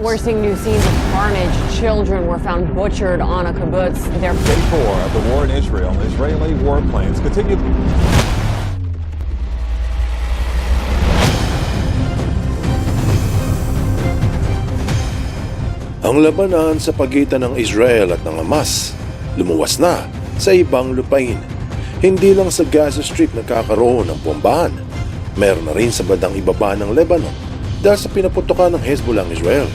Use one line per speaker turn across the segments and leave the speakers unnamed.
We're seeing new scenes of carnage. Children were found butchered on a kibbutz.
Day 4 of the war in Israel. Israeli warplanes continue.
Ang labanan sa pagitan ng Israel at ng Hamas lumuwas na sa ibang lupain. Hindi lang sa Gaza Strip nagkakaroon ng bombahan. Meron na rin sa bandang ibaba ng Lebanon dahil sa pinaputukan ng Hezbollah ang Israel.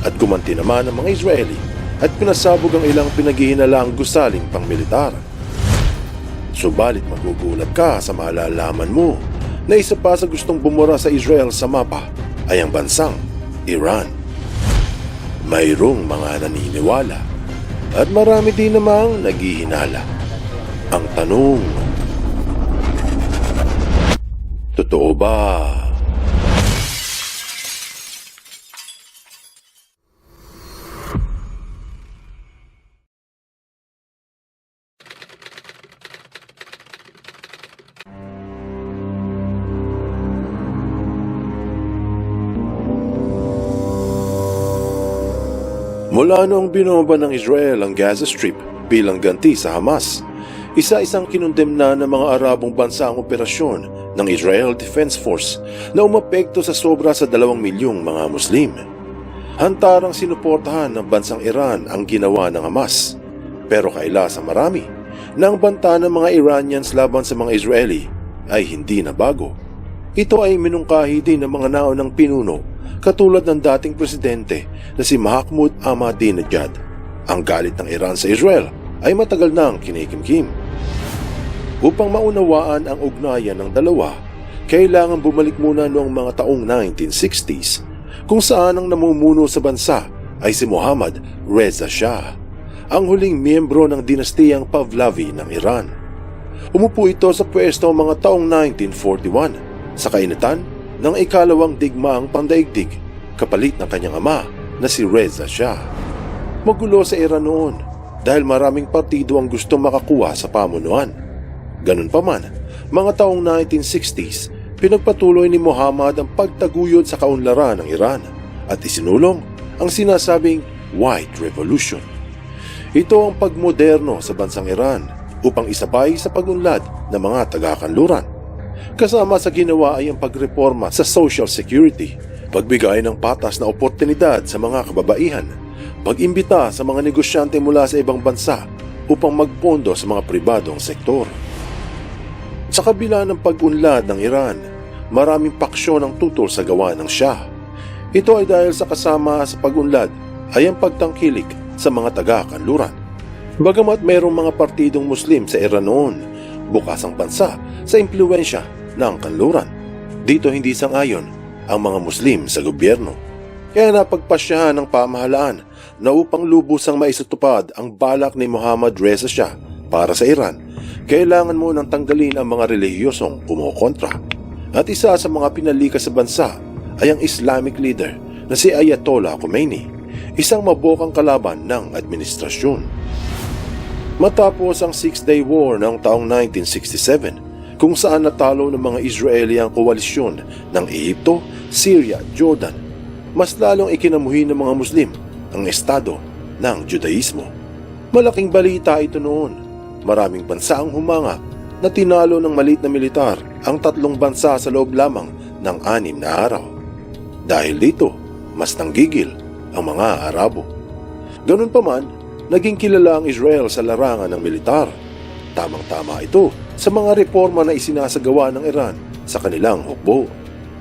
At gumanti naman ang mga Israeli at pinasabog ang ilang pinaghihinalaang gusaling pangmilitar. Subalit magugulat ka sa malalaman mo na isa pa sa gustong bumura sa Israel sa mapa ay ang bansang Iran. Mayroong mga naniniwala at marami din namang naghihinala. Ang tanong, totoo ba? Mula noong binomba ng Israel ang Gaza Strip bilang ganti sa Hamas, isa-isang kinundemna ng mga Arabong bansa ang operasyon ng Israel Defense Force na umapekto sa sobra sa 2 milyong mga Muslim. Hantarang sinuportahan ng bansang Iran ang ginawa ng Hamas, pero kaila sa marami na ang banta ng mga Iranians laban sa mga Israeli ay hindi na bago. Ito ay minungkahi din ng mga naunang pinuno katulad ng dating presidente na si Mahmoud Ahmadinejad. Ang galit ng Iran sa Israel ay matagal nang kinikimkim. Upang maunawaan ang ugnayan ng dalawa, kailangan bumalik muna noong mga taong 1960s kung saan ang namumuno sa bansa ay si Mohammad Reza Shah, ang huling miyembro ng dinastiyang Pahlavi ng Iran. Umupo ito sa pwesto mga taong 1941 sa kainitan ng ikalawang digmaang pandaigdig kapalit ng kanyang ama na si Reza Shah. Magulo sa Iran noon dahil maraming partido ang gusto makakuha sa pamunuan. Ganun pa man, mga taong 1960s, pinagpatuloy ni Muhammad ang pagtaguyod sa kaunlaran ng Iran at isinulong ang sinasabing White Revolution. Ito ang pagmoderno sa bansang Iran upang isabay sa pagunlad ng mga taga-kanluran. Kasama sa ginawa ay ang pagreforma sa Social Security, pagbigay ng patas na oportunidad sa mga kababaihan, pag-imbita sa mga negosyante mula sa ibang bansa upang magpondo sa mga pribadong sektor. Sa kabila ng pag-unlad ng Iran, maraming paksyon ang tutol sa gawa ng Shah. Ito ay dahil sa kasama sa pag-unlad ay ang pagtangkilik sa mga taga-kanluran. Bagamat mayroong mga partidong Muslim sa Iran noon, bukas ang bansa sa impluwensya ng kanluran. Dito hindi sang-ayon ang mga Muslim sa gobyerno. Kaya napagpasyahan ng pamahalaan na upang lubusang maisatupad ang balak ni Mohammad Reza Shah para sa Iran, kailangan mo nang tanggalin ang mga relihiyosong kumokontra. At isa sa mga pinalikas sa bansa ay ang Islamic leader na si Ayatollah Khomeini, isang mabokang kalaban ng administrasyon. Matapos ang Six-Day War noong taong 1967, kung saan natalo ng mga Israeli ang koalisyon ng Ehipto, Syria at Jordan, mas lalong ikinamuhi ng mga Muslim ang estado ng Judaismo. Malaking balita ito noon. Maraming bansa ang humanga na tinalo ng maliit na militar ang 3 bansa sa loob lamang ng 6 na araw. Dahil dito, mas nanggigil ang mga Arabo. Ganun pa man, naging kilala ang Israel sa larangan ng militar. Tamang-tama ito sa mga reforma na isinasagawa ng Iran sa kanilang hukbo.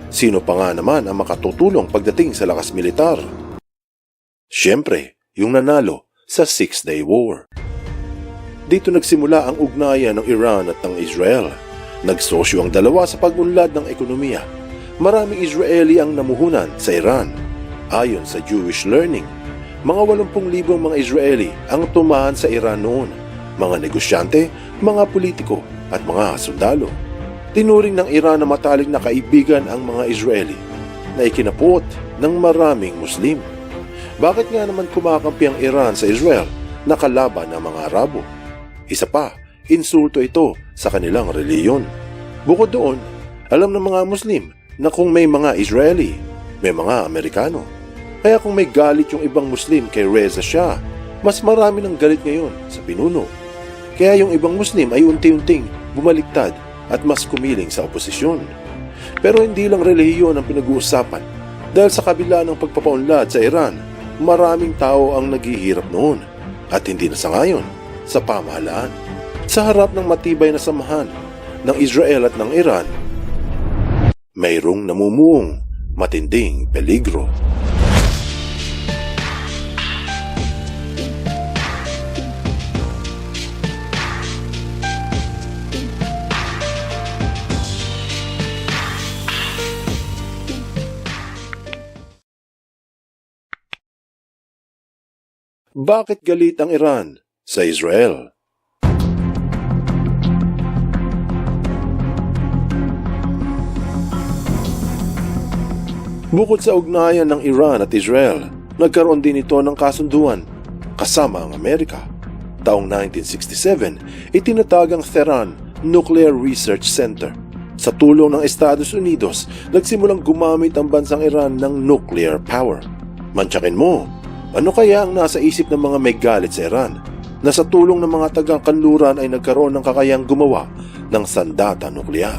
Sino pa nga naman ang makatutulong pagdating sa lakas militar? Siyempre, yung nanalo sa Six-Day War. Dito nagsimula ang ugnayan ng Iran at ng Israel. Nagsosyo ang dalawa sa pag-unlad ng ekonomiya. Maraming Israeli ang namuhunan sa Iran. Ayon sa Jewish Learning, mga 80,000 mga Israeli ang tumahan sa Iran noon. Mga negosyante, mga politiko at mga sundalo. Tinuring ng Iran na matalik na kaibigan ang mga Israeli na ikinapot ng maraming Muslim. Bakit nga naman kumakampi ang Iran sa Israel na kalaban ng mga Arabo? Isa pa, insulto ito sa kanilang reliyon. Bukod doon, alam ng mga Muslim na kung may mga Israeli, may mga Amerikano. Kaya kung may galit yung ibang Muslim kay Reza Shah, mas marami ng galit ngayon sa pinuno. Kaya yung ibang Muslim ay unti-unting bumaliktad at mas kumiling sa oposisyon. Pero hindi lang relihiyon ang pinag-uusapan. Dahil sa kabila ng pagpapaunlad sa Iran, maraming tao ang naghihirap noon at hindi na sa ngayon sa pamahalaan. Sa harap ng matibay na samahan ng Israel at ng Iran, mayroong namumuong matinding peligro. Bakit galit ang Iran sa Israel? Bukod sa ugnayan ng Iran at Israel, nagkaroon din ito ng kasunduan kasama ang Amerika. Taong 1967, itinatag ang Tehran Nuclear Research Center. Sa tulong ng Estados Unidos, nagsimulang gumamit ang bansang Iran ng nuclear power. Mantsakin mo, ano kaya ang nasa isip ng mga may galit sa Iran na sa tulong ng mga taga-kanluran ay nagkaroon ng kakayang gumawa ng sandata nuklear?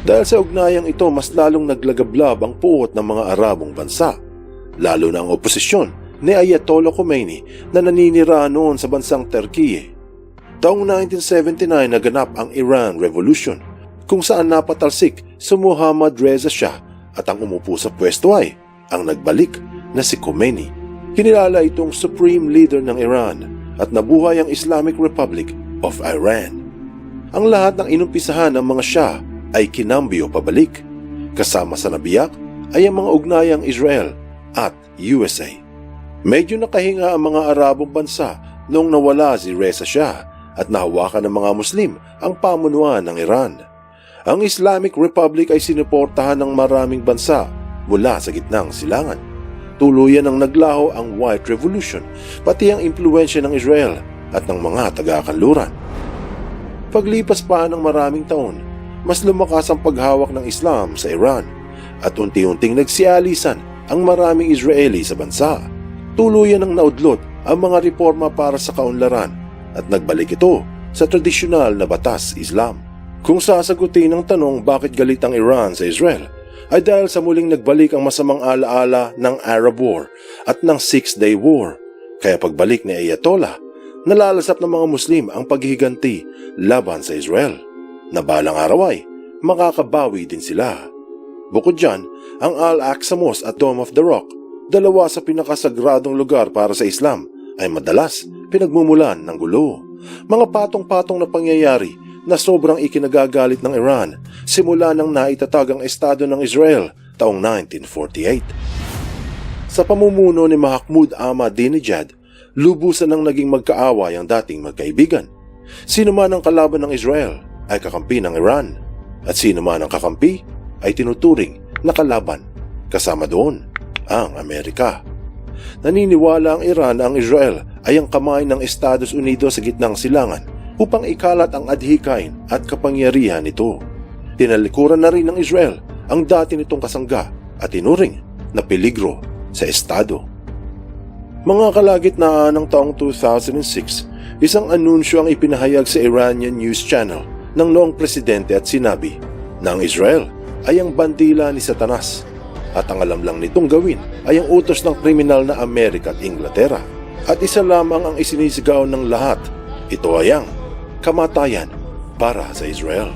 Dahil sa ugnayang ito, mas lalong naglagablab ang puot ng mga Arabong bansa, lalo na ang oposisyon ni Ayatollah Khomeini na naninirahan noon sa bansang Turkey. Taong 1979 naganap ang Iran Revolution, kung saan napatalsik si Mohammad Reza Shah at ang umupo sa pwesto ay ang nagbalik na si Khomeini. Kinilala itong supreme leader ng Iran at nabuhay ang Islamic Republic of Iran. Ang lahat ng inumpisahan ng mga Shah ay kinambyo pabalik. Kasama sa nabiyak ay ang mga ugnayang Israel at USA. Medyo nakahinga ang mga Arabong bansa noong nawala si Reza Shah at nahawakan ng mga Muslim ang pamunuan ng Iran. Ang Islamic Republic ay sinuportahan ng maraming bansa mula sa gitnang silangan. Tuluyan ang naglaho ang White Revolution, pati ang impluwensya ng Israel at ng mga taga-kanluran. Paglipas pa ng maraming taon, mas lumakas ang paghawak ng Islam sa Iran at unti-unting nagsialisan ang maraming Israeli sa bansa. Tuluyan ang naudlot ang mga reforma para sa kaunlaran at nagbalik ito sa tradisyonal na batas Islam. Kung sasagutin ang tanong bakit galit ang Iran sa Israel, ay dahil sa muling nagbalik ang masamang alaala ng Arab War at ng Six-Day War. Kaya pagbalik ni Ayatollah, nalalasap ng mga Muslim ang paghihiganti laban sa Israel. Na balang araw ay makakabawi din sila. Bukod dyan, ang Al-Aqsa Mosque at Dome of the Rock, dalawa sa pinakasagradong lugar para sa Islam, ay madalas pinagmumulan ng gulo. Mga patong-patong na pangyayari na sobrang ikinagagalit ng Iran simula nang naitatag ang Estado ng Israel taong 1948. Sa pamumuno ni Mahmoud Ahmadinejad, lubusan ng naging magkaaway ang dating magkaibigan. Sino man ang kalaban ng Israel ay kakampi ng Iran at sino man ang kakampi ay tinuturing na kalaban, kasama doon ang Amerika. Naniniwala ang Iran na ang Israel ay ang kamay ng Estados Unidos sa gitnang silangan upang ikalat ang adhikain at kapangyarihan nito. Tinalikuran na rin ng Israel ang dati nitong kasangga at tinuring na peligro sa Estado. Mga kalagitnaan ng taong 2006, isang anunsyo ang ipinahayag sa Iranian News Channel ng noong presidente at sinabi na ang Israel ay ang bandila ni Satanas at ang alam lang nitong gawin ay ang utos ng kriminal na Amerika at Inglaterra. At isa lamang ang isinisigaw ng lahat, ito ay ang kamatayan para sa Israel.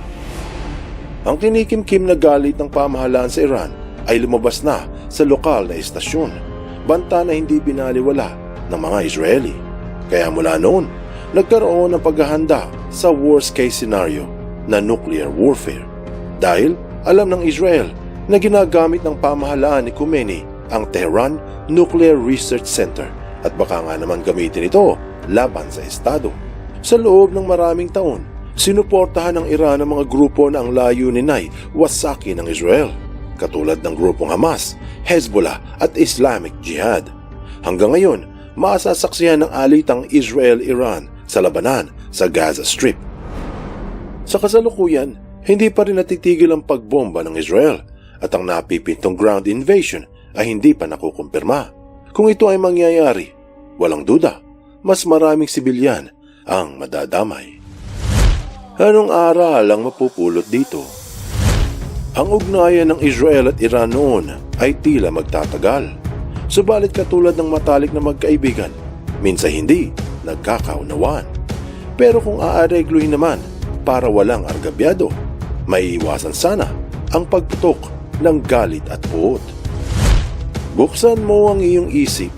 Ang kinikimkim na galit ng pamahalaan sa Iran ay lumabas na sa lokal na estasyon, banta na hindi binaliwala ng mga Israeli. Kaya mula noon, nagkaroon ng paghahanda sa worst case scenario na nuclear warfare. Dahil alam ng Israel na ginagamit ng pamahalaan ni Khomeini ang Tehran Nuclear Research Center at baka nga naman gamitin ito laban sa Estado. Sa loob ng maraming taon, sinuportahan ng Iran ang mga grupo na ang layunin ay wasakin ng Israel, katulad ng grupong Hamas, Hezbollah at Islamic Jihad. Hanggang ngayon, masasaksihan ng alitang Israel-Iran sa labanan sa Gaza Strip. Sa kasalukuyan, hindi pa rin natitigil ang pagbomba ng Israel at ang napipintong ground invasion ay hindi pa nakukumpirma. Kung ito ay mangyayari, walang duda, mas maraming sibilyan ang madadamay. Anong aral ang mapupulot dito? Ang ugnayan ng Israel at Iran noon ay tila magtatagal. Subalit katulad ng matalik na magkaibigan, minsan hindi nagkakaunawaan. Pero kung aaregluhin naman para walang argabyado, may iwasan sana ang pagputok ng galit at puot. Buksan mo ang iyong isip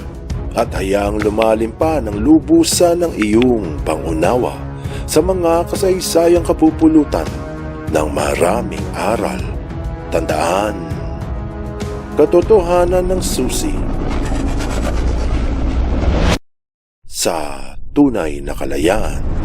at hayaang lumalim pa ng lubusan ng iyong pangunawa sa mga kasaysayang kapupulutan ng maraming aral. Tandaan, katotohanan ng susi sa tunay na kalayaan.